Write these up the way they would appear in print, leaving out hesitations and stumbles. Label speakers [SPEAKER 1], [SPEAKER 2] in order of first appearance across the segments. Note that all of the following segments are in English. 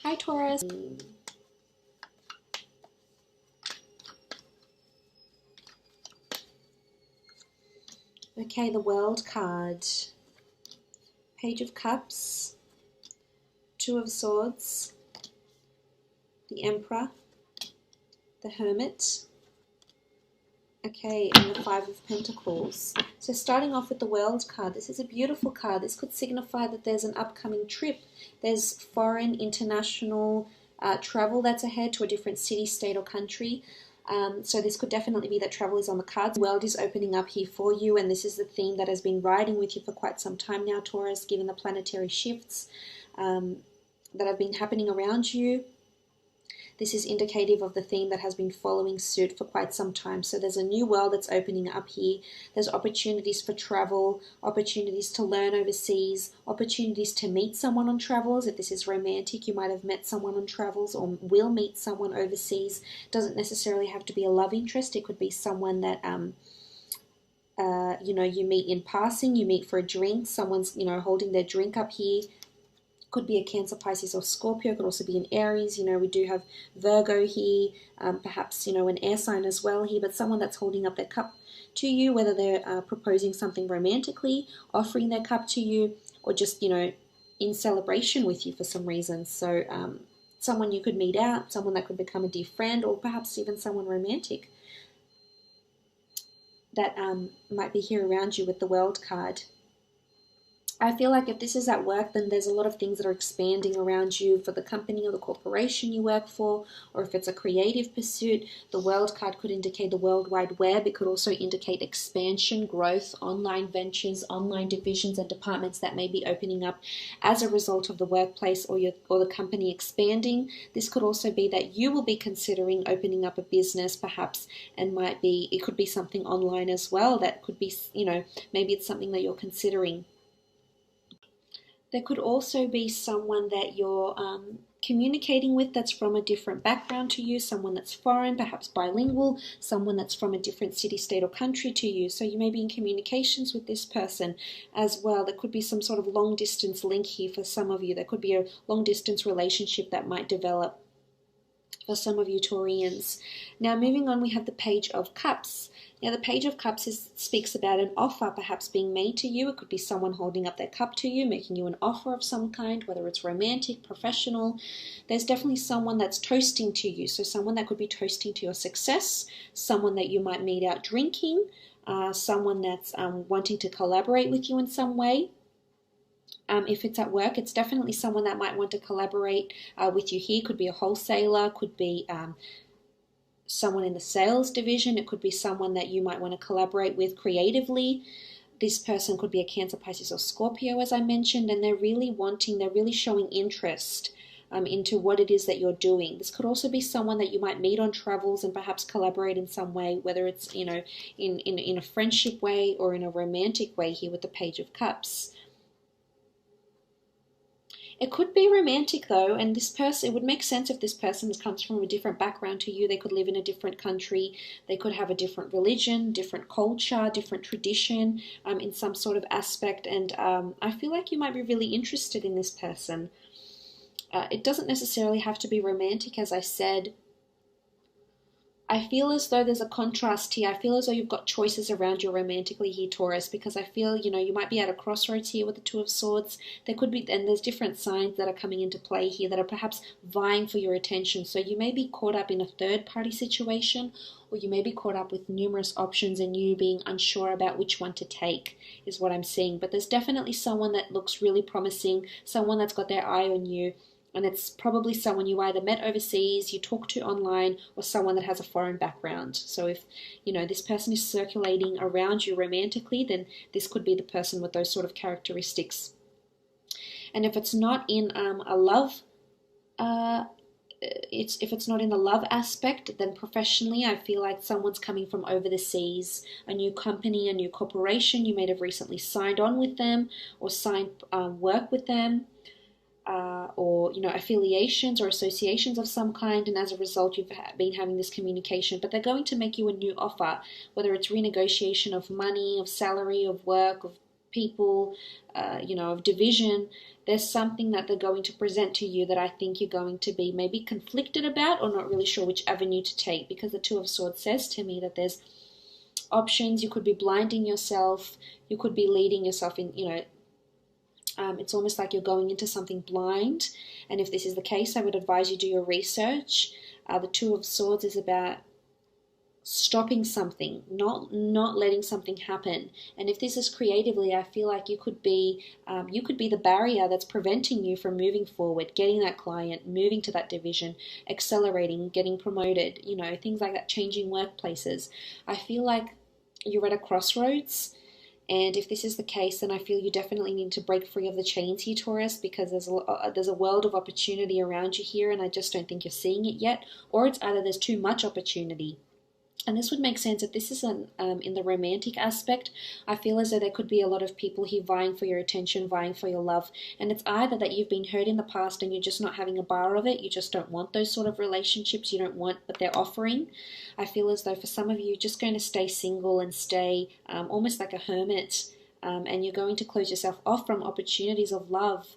[SPEAKER 1] Hi, Taurus. Okay, the World card. Page of Cups, Two of Swords, the Emperor, the Hermit, okay, and the Five of Pentacles. So starting off with the World card, this is a beautiful card. This could signify that there's an upcoming trip. There's foreign, international travel that's ahead to a different city, state, or country. So this could definitely be that travel is on the cards. The world is opening up here for you, and this is the theme that has been riding with you for quite some time now, Taurus, given the planetary shifts that have been happening around you. This is indicative of the theme that has been following suit for quite some time. So there's a new world that's opening up here. There's opportunities for travel, opportunities to learn overseas, opportunities to meet someone on travels. If this is romantic, you might have met someone on travels or will meet someone overseas. Doesn't necessarily have to be a love interest. It could be someone that you meet in passing, you meet for a drink, someone's holding their drink up here. Could be a Cancer, Pisces, or Scorpio. Could also be an Aries. We do have Virgo here, perhaps, an air sign as well here, but someone that's holding up their cup to you, whether they're proposing something romantically, offering their cup to you, or just, in celebration with you for some reason. So someone you could meet out, someone that could become a dear friend, or perhaps even someone romantic that might be here around you with the World card. I feel like if this is at work, then there's a lot of things that are expanding around you for the company or the corporation you work for, or if it's a creative pursuit, the World card could indicate the World Wide Web. It could also indicate expansion, growth, online ventures, online divisions and departments that may be opening up as a result of the workplace or the company expanding. This could also be that you will be considering opening up a business, perhaps, and it could be something online as well. That could be, maybe it's something that you're considering. There could also be someone that you're communicating with that's from a different background to you, someone that's foreign, perhaps bilingual, someone that's from a different city, state, or country to you. So you may be in communications with this person as well. There could be some sort of long-distance link here for some of you. There could be a long-distance relationship that might develop for some of you Taurians. Now, moving on, we have the Page of Cups. Now, the Page of Cups speaks about an offer perhaps being made to you. It could be someone holding up their cup to you, making you an offer of some kind, whether it's romantic, professional. There's definitely someone that's toasting to you. So someone that could be toasting to your success, someone that you might meet out drinking, someone that's wanting to collaborate with you in some way. If it's at work, it's definitely someone that might want to collaborate with you here. Could be a wholesaler, could be someone in the sales division. It could be someone that you might want to collaborate with creatively. This person could be a Cancer, Pisces, or Scorpio, as I mentioned, and they're really showing interest into what it is that you're doing. This could also be someone that you might meet on travels and perhaps collaborate in some way, whether it's, in a friendship way or in a romantic way here with the Page of Cups. It could be romantic though, and it would make sense if this person comes from a different background to you. They could live in a different country, they could have a different religion, different culture, different tradition in some sort of aspect, and I feel like you might be really interested in this person. It doesn't necessarily have to be romantic, as I said. I feel as though there's a contrast here. I feel as though you've got choices around you romantically here, Taurus, because I feel, you might be at a crossroads here with the Two of Swords. There could be, and there's different signs that are coming into play here that are perhaps vying for your attention. So you may be caught up in a third-party situation, or you may be caught up with numerous options and you being unsure about which one to take, is what I'm seeing. But there's definitely someone that looks really promising, someone that's got their eye on you. And it's probably someone you either met overseas, you talk to online, or someone that has a foreign background. So if, this person is circulating around you romantically, then this could be the person with those sort of characteristics. And if it's not in a love, if it's not in the love aspect, then professionally, I feel like someone's coming from over the seas, a new company, a new corporation. You may have recently signed on with them or signed work with them. Or affiliations or associations of some kind, and as a result you've been having this communication, but they're going to make you a new offer, whether it's renegotiation of money, of salary, of work, of people, of division. There's something that they're going to present to you that I think you're going to be maybe conflicted about, or not really sure which avenue to take, because the Two of Swords says to me that there's options. You could be blinding yourself, you could be leading yourself in, it's almost like you're going into something blind. And if this is the case, I would advise you do your research. The Two of Swords is about stopping something, not letting something happen. And if this is creatively, I feel like you could be the barrier that's preventing you from moving forward, getting that client, moving to that division, accelerating, getting promoted, things like that, changing workplaces. I feel like you're at a crossroads. And if this is the case, then I feel you definitely need to break free of the chains here, Taurus, because there's a world of opportunity around you here, and I just don't think you're seeing it yet. Or it's either there's too much opportunity. And this would make sense if this is in the romantic aspect. I feel as though there could be a lot of people here vying for your attention, vying for your love. And it's either that you've been hurt in the past and you're just not having a bar of it. You just don't want those sort of relationships. You don't want what they're offering. I feel as though for some of you, you're just going to stay single and stay almost like a hermit. And you're going to close yourself off from opportunities of love.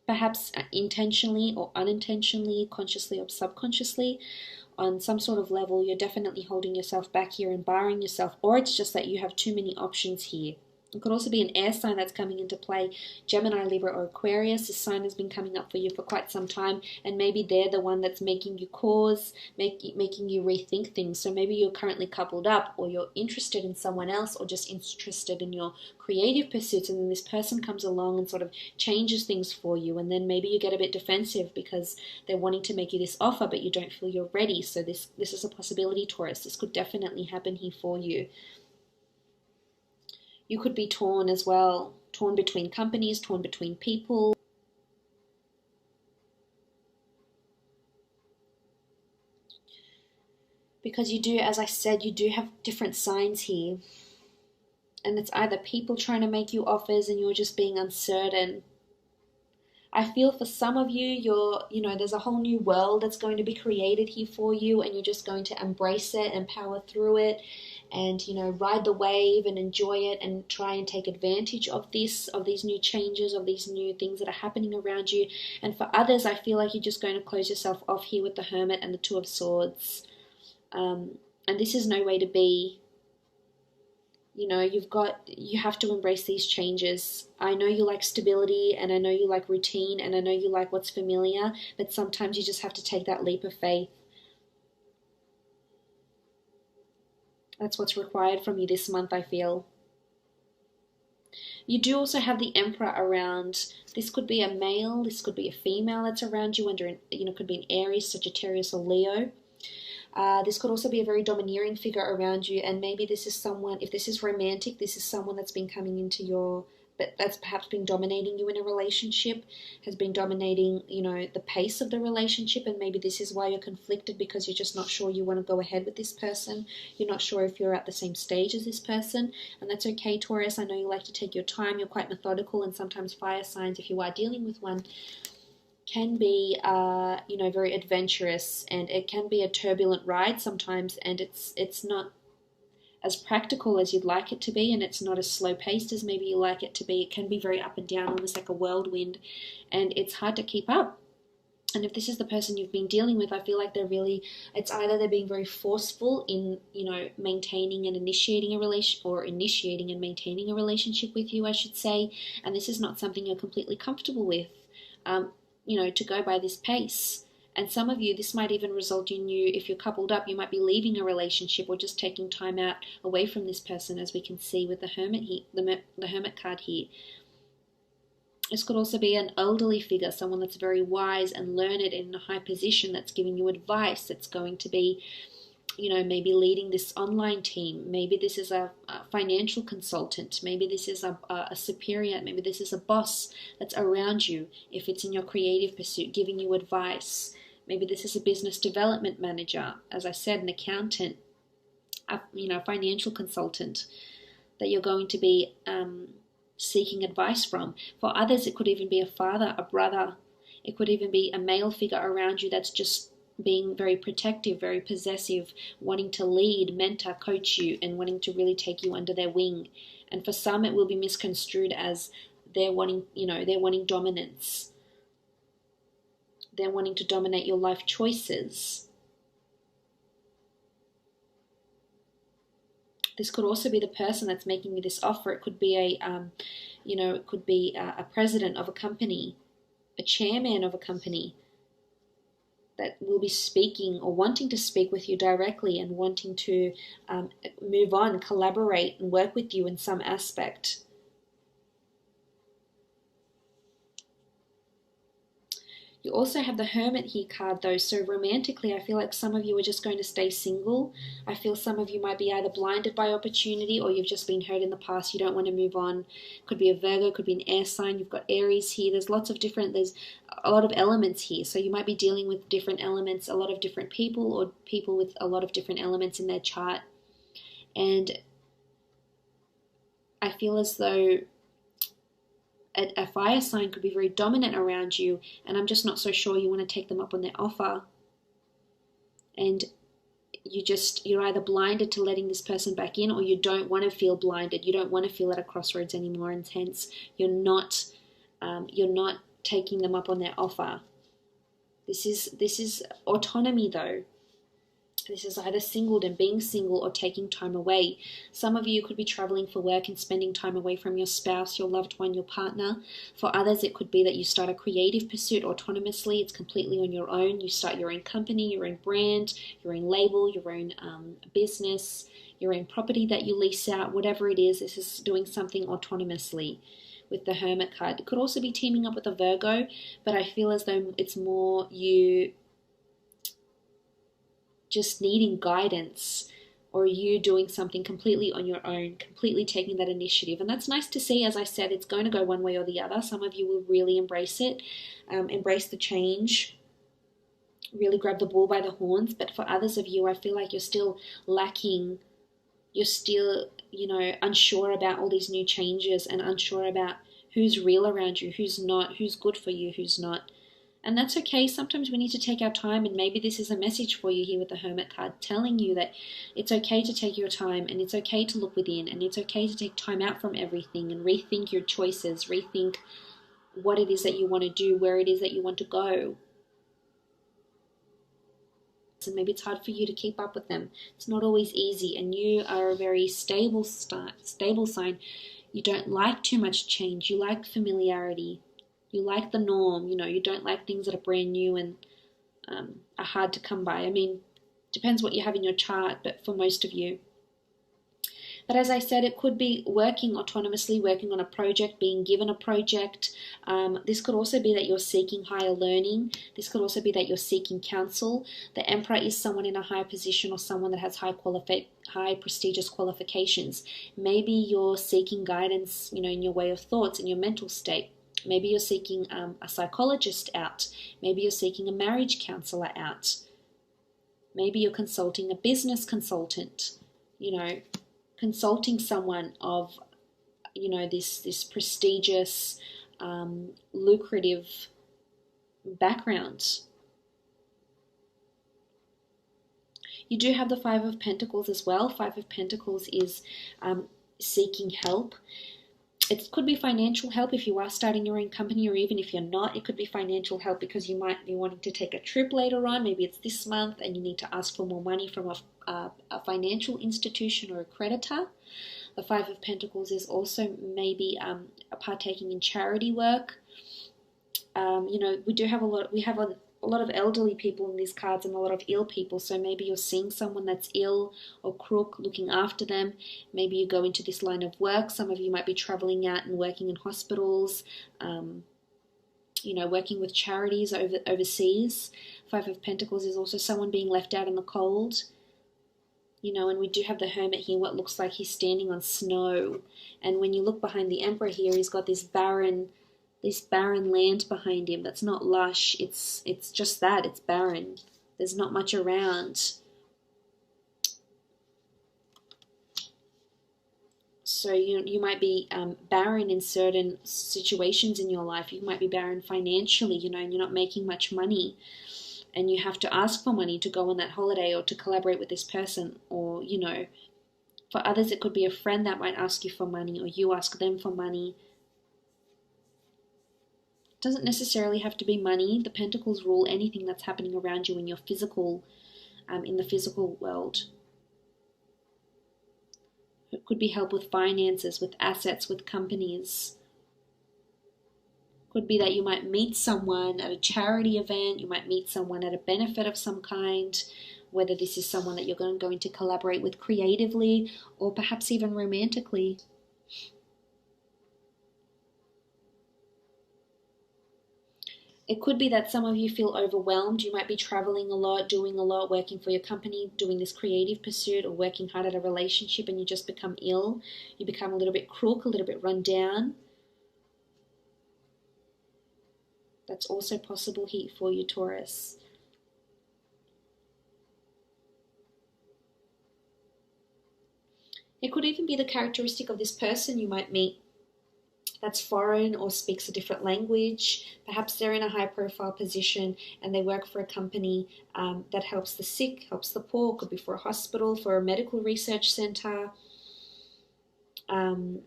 [SPEAKER 1] Perhaps intentionally or unintentionally, consciously or subconsciously. On some sort of level, you're definitely holding yourself back here and barring yourself, or it's just that you have too many options here. It could also be an air sign that's coming into play, Gemini, Libra, or Aquarius. This sign has been coming up for you for quite some time, and maybe they're the one that's making you making you rethink things. So maybe you're currently coupled up, or you're interested in someone else, or just interested in your creative pursuits, and then this person comes along and sort of changes things for you, and then maybe you get a bit defensive because they're wanting to make you this offer, but you don't feel you're ready. So this is a possibility, Taurus. This could definitely happen here for you. You could be torn as well, torn between companies, torn between people. Because you do, as I said, you do have different signs here. And it's either people trying to make you offers and you're just being uncertain. I feel for some of you, there's a whole new world that's going to be created here for you, and you're just going to embrace it and power through it. And ride the wave and enjoy it and try and take advantage of these new changes, of these new things that are happening around you. And for others, I feel like you're just going to close yourself off here with the Hermit and the Two of Swords. And this is no way to be. You have to embrace these changes. I know you like stability, and I know you like routine, and I know you like what's familiar, but sometimes you just have to take that leap of faith. That's what's required from you this month, I feel. You do also have the Emperor around. This could be a male, this could be a female that's around you, could be an Aries, Sagittarius, or Leo. This could also be a very domineering figure around you, and maybe this is someone, if this is romantic, this is someone that's been coming into that's perhaps been dominating you in a relationship, has been dominating, the pace of the relationship, and maybe this is why you're conflicted, because you're just not sure you want to go ahead with this person. You're not sure if you're at the same stage as this person, and that's okay, Taurus. I know you like to take your time, you're quite methodical, and sometimes fire signs, if you are dealing with one, can be, very adventurous, and it can be a turbulent ride sometimes, and it's not as practical as you'd like it to be, and it's not as slow paced as maybe you like it to be. It can be very up and down, almost like a whirlwind, and it's hard to keep up. And if this is the person you've been dealing with, I feel like it's either they're being very forceful in, maintaining and initiating a relation, or initiating and maintaining a relationship with you, I should say, and this is not something you're completely comfortable with, to go by this pace. And some of you, this might even result in you, if you're coupled up, you might be leaving a relationship or just taking time out away from this person, as we can see with the Hermit here, the Hermit card here. This could also be an elderly figure, someone that's very wise and learned in a high position, that's giving you advice, that's going to be, maybe leading this online team. Maybe this is a financial consultant. Maybe this is a superior. Maybe this is a boss that's around you, if it's in your creative pursuit, giving you advice. Maybe this is a business development manager, as I said, an accountant, a financial consultant that you're going to be seeking advice from. For others, it could even be a father, a brother. It could even be a male figure around you that's just being very protective, very possessive, wanting to lead, mentor, coach you, and wanting to really take you under their wing. And for some, it will be misconstrued as they're wanting, they're wanting dominance. They're wanting to dominate your life choices. This could also be the person that's making you this offer. It could be it could be a president of a company, a chairman of a company, that will be speaking or wanting to speak with you directly and wanting to move on, collaborate, and work with you in some aspect. You also have the Hermit here card though, so romantically I feel like some of you are just going to stay single. I feel some of you might be either blinded by opportunity or you've just been hurt in the past, you don't want to move on. Could be a Virgo, could be an air sign, you've got Aries here, there's a lot of elements here, so you might be dealing with different elements, a lot of different people or people with a lot of different elements in their chart. And I feel as though a fire sign could be very dominant around you, and I'm just not so sure you want to take them up on their offer. And you're either blinded to letting this person back in, or you don't want to feel blinded. You don't want to feel at a crossroads anymore, and hence you're not taking them up on their offer. This is autonomy though. This is either singled and being single or taking time away. Some of you could be traveling for work and spending time away from your spouse, your loved one, your partner. For others, it could be that you start a creative pursuit autonomously. It's completely on your own. You start your own company, your own brand, your own label, your own business, your own property that you lease out, whatever it is. This is doing something autonomously with the Hermit card. It could also be teaming up with a Virgo, but I feel as though it's more you just needing guidance, or you doing something completely on your own, completely taking that initiative. And that's nice to see. As I said, it's going to go one way or the other. Some of you will really embrace it, embrace the change, really grab the bull by the horns. But for others of you, I feel like you're still lacking, you're still, unsure about all these new changes and unsure about who's real around you, who's not, who's good for you, who's not. And that's okay. Sometimes we need to take our time, and maybe this is a message for you here with the Hermit card, telling you that it's okay to take your time, and it's okay to look within, and it's okay to take time out from everything and rethink your choices, rethink what it is that you want to do, where it is that you want to go. And maybe it's hard for you to keep up with them. It's not always easy, and you are a very stable sign. You don't like too much change. You like familiarity. You like the norm, you don't like things that are brand new and are hard to come by. I mean, depends what you have in your chart, but for most of you. But as I said, it could be working autonomously, working on a project, being given a project. This could also be that you're seeking higher learning. This could also be that you're seeking counsel. The Emperor is someone in a high position or someone that has high prestigious qualifications. Maybe you're seeking guidance, in your way of thoughts, in your mental state. Maybe you're seeking a psychologist out. Maybe you're seeking a marriage counselor out. Maybe you're consulting a business consultant, consulting someone of, this prestigious, lucrative background. You do have the Five of Pentacles as well. Five of Pentacles is seeking help. It could be financial help if you are starting your own company, or even if you're not, it could be financial help because you might be wanting to take a trip later on. Maybe it's this month and you need to ask for more money from a financial institution or a creditor. The Five of Pentacles is also maybe partaking in charity work. We have a lot of elderly people in these cards and a lot of ill people, so maybe you're seeing someone that's ill or crook, looking after them. Maybe you go into this line of work. Some of you might be traveling out and working in hospitals, working with charities overseas. Five of Pentacles is also someone being left out in the cold. And we do have the Hermit here, what looks like he's standing on snow. And when you look behind the Emperor here, he's got this barren land behind him that's not lush. It's just that, it's barren. There's not much around. So you might be barren in certain situations in your life. You might be barren financially, and you're not making much money. and you have to ask for money to go on that holiday or to collaborate with this person, or, you know, for others it could be a friend that might ask you for money, or you ask them for money. It doesn't necessarily have to be money. The Pentacles rule anything that's happening around you in your physical, in the physical world. It could be help with finances, with assets, with companies. Could be that you might meet someone at a charity event, you might meet someone at a benefit of some kind, whether this is someone that you're going to collaborate with creatively or perhaps even romantically. It could be that some of you feel overwhelmed. You might be traveling a lot, doing a lot, working for your company, doing this creative pursuit, or working hard at a relationship, and you just become ill. You become a little bit crook, a little bit run down. That's also possible here for you, Taurus. It could even be the characteristic of this person you might meet that's foreign or speaks a different language. Perhaps they're in a high-profile position and they work for a company that helps the sick, helps the poor. Could be for a hospital, for a medical research center. You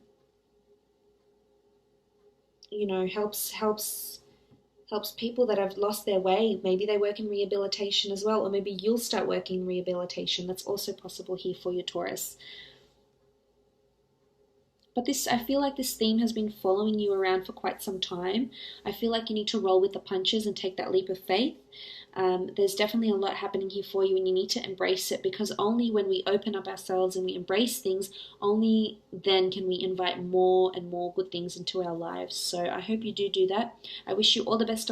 [SPEAKER 1] know, helps people that have lost their way. Maybe they work in rehabilitation as well, or maybe you'll start working in rehabilitation. That's also possible here for you, Taurus. But I feel like this theme has been following you around for quite some time. I feel like you need to roll with the punches and take that leap of faith. There's definitely a lot happening here for you, and you need to embrace it, because only when we open up ourselves and we embrace things, only then can we invite more and more good things into our lives. So I hope you do that. I wish you all the best of